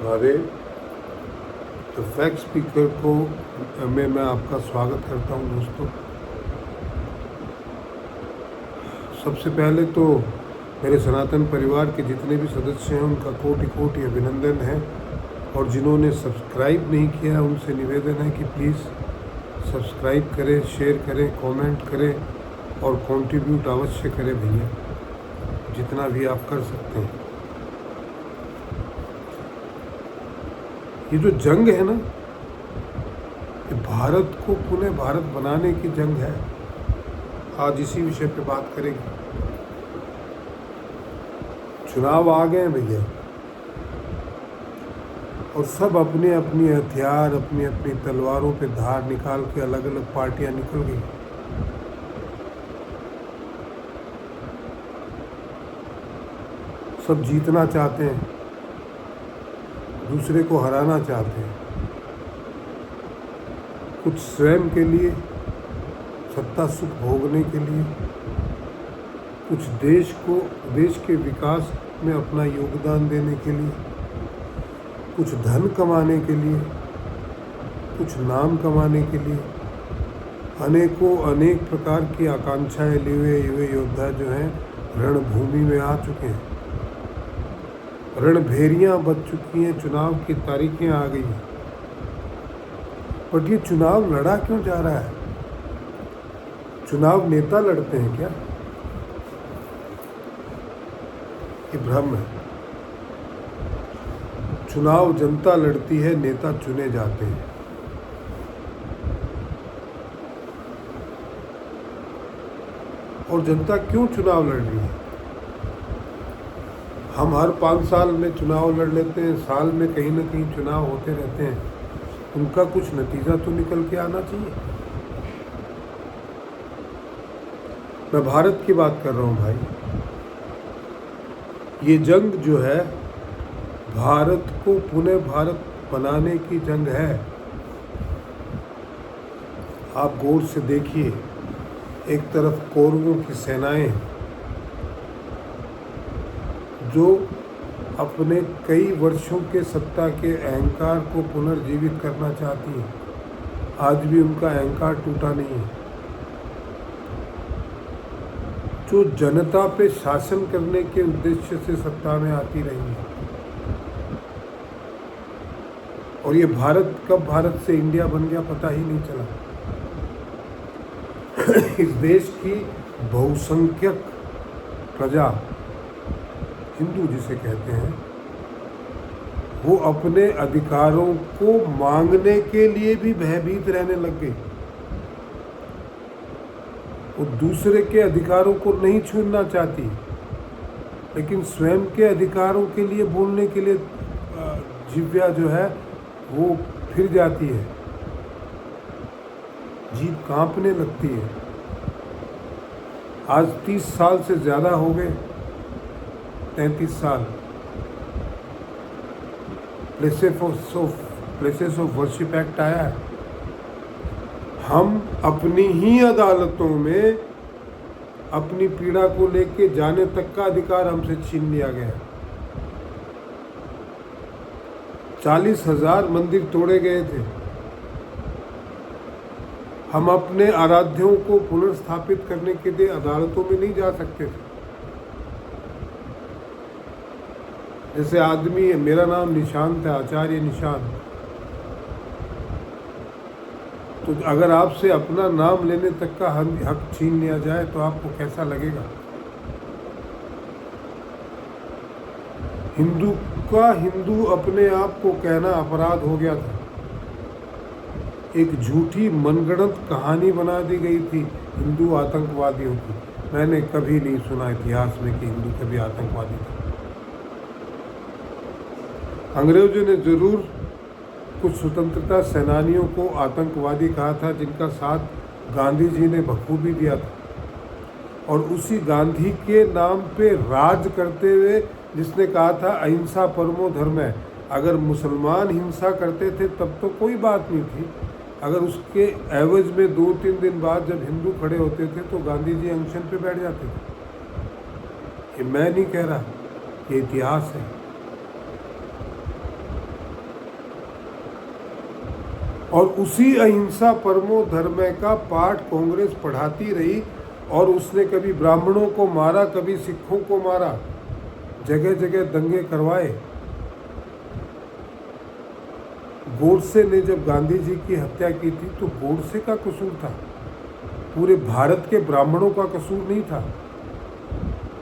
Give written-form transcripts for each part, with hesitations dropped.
हमारे the fact speaker को मैं आपका स्वागत करता हूं दोस्तों। सबसे पहले तो मेरे सनातन परिवार के जितने भी सदस्य हैं उनका कोटि कोटि अभिनंदन है, और जिन्होंने सब्सक्राइब नहीं किया है उनसे निवेदन है कि प्लीज़ सब्सक्राइब करें, शेयर करें, कमेंट करें और कंट्रीब्यूट अवश्य करें भैया, जितना भी आप कर सकते हैं। ये जो जंग है ना, ये भारत को पुनः भारत बनाने की जंग है। आज इसी विषय पे बात करेंगे। चुनाव आ गए हैं भैया, और सब अपने अपने हथियार, अपनी अपनी तलवारों पे धार निकाल के अलग अलग पार्टियां निकल गई। सब जीतना चाहते हैं, दूसरे को हराना चाहते हैं। कुछ स्वयं के लिए, सत्ता सुख भोगने के लिए, कुछ देश के विकास में अपना योगदान देने के लिए, कुछ धन कमाने के लिए, कुछ नाम कमाने के लिए, अनेक प्रकार की आकांक्षाएं लिए हुए योद्धा जो हैं रणभूमि में आ चुके हैं। रणभेरियां बच चुकी हैं, चुनाव की तारीखें आ गई हैं। बट ये चुनाव लड़ा क्यों जा रहा है? चुनाव नेता लड़ते हैं क्या? ये भ्रम है। चुनाव जनता लड़ती है, नेता चुने जाते हैं। और जनता क्यों चुनाव लड़ रही है? हम हर 5 साल में चुनाव लड़ लेते हैं, साल में कहीं ना कहीं चुनाव होते रहते हैं। उनका कुछ नतीजा तो निकल के आना चाहिए। मैं भारत की बात कर रहा हूँ भाई। ये जंग जो है भारत को पुनः भारत बनाने की जंग है। आप गौर से देखिए, एक तरफ कौरवों की सेनाएं जो अपने कई वर्षों के सत्ता के अहंकार को पुनर्जीवित करना चाहती हैं, आज भी उनका अहंकार टूटा नहीं है। जो जनता पे शासन करने के उद्देश्य से सत्ता में आती रही है। और ये भारत कब भारत से इंडिया बन गया पता ही नहीं चला। इस देश की बहुसंख्यक प्रजा, हिंदू जिसे कहते हैं, वो अपने अधिकारों को मांगने के लिए भी भयभीत रहने लग गई। वो दूसरे के अधिकारों को नहीं छूना चाहती, लेकिन स्वयं के अधिकारों के लिए बोलने के लिए जिह्वा जो है वो फिर जाती है, जीभ कांपने लगती है। आज 30 साल से ज़्यादा हो गए, 33 साल प्लेसेस ऑफ वर्शिप एक्ट आया है। हम अपनी ही अदालतों में अपनी पीड़ा को लेके जाने तक का अधिकार हमसे छीन लिया गया। 40,000 मंदिर तोड़े गए थे। हम अपने आराध्यों को पुनर्स्थापित करने के लिए अदालतों में नहीं जा सकते थे। जैसे आदमी है, मेरा नाम निशांत है, आचार्य निशांत। तो अगर आपसे अपना नाम लेने तक का हक छीन लिया जाए तो आपको कैसा लगेगा? हिंदू अपने आप को कहना अपराध हो गया था। एक झूठी मनगढ़ंत कहानी बना दी गई थी हिंदू आतंकवादियों की। मैंने कभी नहीं सुना इतिहास में कि हिंदू कभी आतंकवादी था। अंग्रेजों ने जरूर कुछ स्वतंत्रता सेनानियों को आतंकवादी कहा था, जिनका साथ गांधी जी ने बखूबी दिया था। और उसी गांधी के नाम पे राज करते हुए जिसने कहा था अहिंसा परमो धर्म है। अगर मुसलमान हिंसा करते थे तब तो कोई बात नहीं थी, अगर उसके एवज में 2-3 दिन बाद जब हिंदू खड़े होते थे तो गांधी जी अनशन पे बैठ जाते थे। ये मैं नहीं कह रहा, ये इतिहास है। और उसी अहिंसा परमो धर्म का पाठ कांग्रेस पढ़ाती रही और उसने कभी ब्राह्मणों को मारा, कभी सिखों को मारा, जगह जगह दंगे करवाए। गोडसे ने जब गांधी जी की हत्या की थी तो गोडसे का कसूर था, पूरे भारत के ब्राह्मणों का कसूर नहीं था।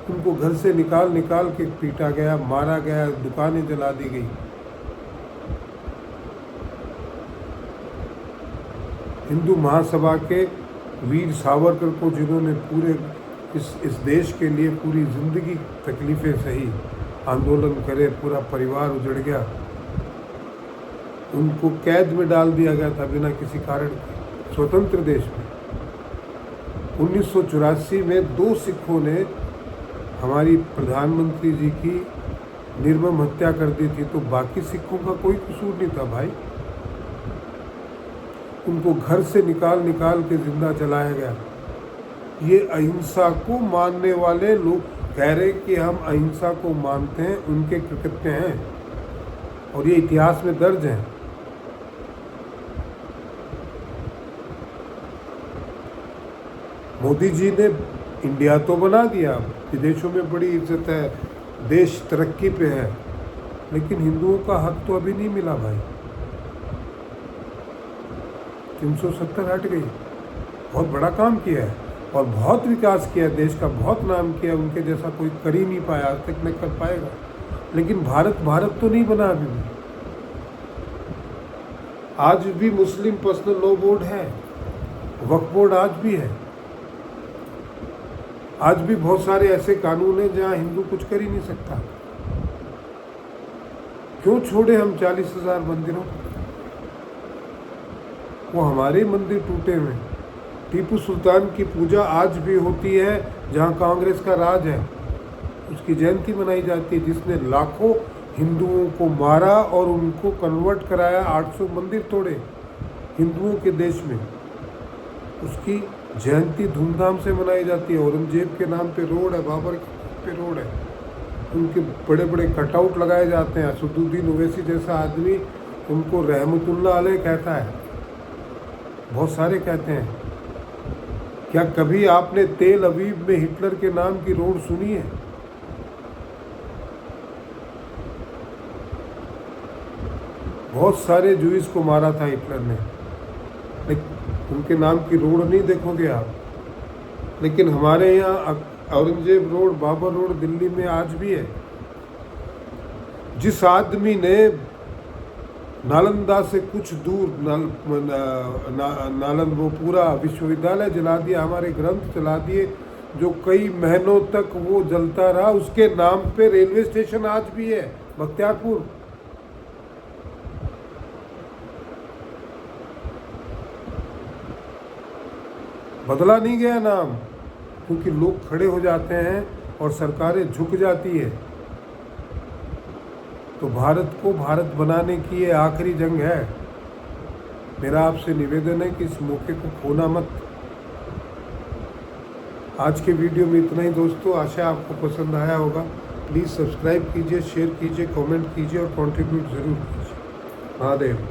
उनको घर से निकाल निकाल के पीटा गया, मारा गया, दुकानें जला दी गई। हिंदू महासभा के वीर सावरकर को, जिन्होंने पूरे इस देश के लिए पूरी जिंदगी तकलीफ़ें सही, आंदोलन करे, पूरा परिवार उजड़ गया, उनको कैद में डाल दिया गया था बिना किसी कारण के, स्वतंत्र देश में। 1984 में 2 सिखों ने हमारी प्रधानमंत्री जी की निर्मम हत्या कर दी थी, तो बाकी सिखों का कोई कसूर नहीं था भाई। उनको घर से निकाल निकाल के जिंदा जलाया गया। ये अहिंसा को मानने वाले लोग कह रहे कि हम अहिंसा को मानते हैं, उनके कृत्य हैं और ये इतिहास में दर्ज है। मोदी जी ने इंडिया तो बना दिया, विदेशों में बड़ी इज्जत है, देश तरक्की पे है, लेकिन हिंदुओं का हक तो अभी नहीं मिला भाई। 370 हट गई। बहुत बड़ा काम किया है और बहुत विकास किया है, देश का बहुत नाम किया, उनके जैसा कोई कर ही नहीं पाया, आज तक नहीं कर पाएगा। लेकिन भारत तो नहीं बना अभी भी। आज भी मुस्लिम पर्सनल लॉ बोर्ड है, वक्फ बोर्ड आज भी है, आज भी बहुत सारे ऐसे कानून हैं जहां हिंदू कुछ कर ही नहीं सकता। क्यों छोड़े हम 40,000 मंदिरों? वो हमारे मंदिर टूटे हुए। टीपू सुल्तान की पूजा आज भी होती है जहां कांग्रेस का राज है, उसकी जयंती मनाई जाती है, जिसने लाखों हिंदुओं को मारा और उनको कन्वर्ट कराया, 800 मंदिर तोड़े हिंदुओं के देश में, उसकी जयंती धूमधाम से मनाई जाती है। औरंगजेब के नाम पे रोड है, बाबर पे रोड है, उनके बड़े बड़े कटआउट लगाए जाते हैं। असदुद्दीन ओवैसी जैसा आदमी उनको रहमतुल्लाह अलैह कहता है, बहुत सारे कहते हैं। क्या कभी आपने तेल अवीव में हिटलर के नाम की रोड सुनी है? बहुत सारे जूइस को मारा था हिटलर ने, लेकिन उनके नाम की रोड नहीं देखोगे आप। लेकिन हमारे यहाँ औरंगजेब रोड, बाबर रोड दिल्ली में आज भी है। जिस आदमी ने नालंदा से कुछ दूर नालंद वो पूरा विश्वविद्यालय जला दिया, हमारे ग्रंथ जला दिए, जो कई महीनों तक वो जलता रहा, उसके नाम पे रेलवे स्टेशन आज भी है, बख्तियारपुर। बदला नहीं गया नाम, क्योंकि लोग खड़े हो जाते हैं और सरकारें झुक जाती है। तो भारत को भारत बनाने की ये आखिरी जंग है। मेरा आपसे निवेदन है कि इस मौके को खोना मत। आज के वीडियो में इतना ही दोस्तों, आशा आपको पसंद आया होगा। प्लीज़ सब्सक्राइब कीजिए, शेयर कीजिए, कमेंट कीजिए और कंट्रीब्यूट ज़रूर कीजिए। महादेव।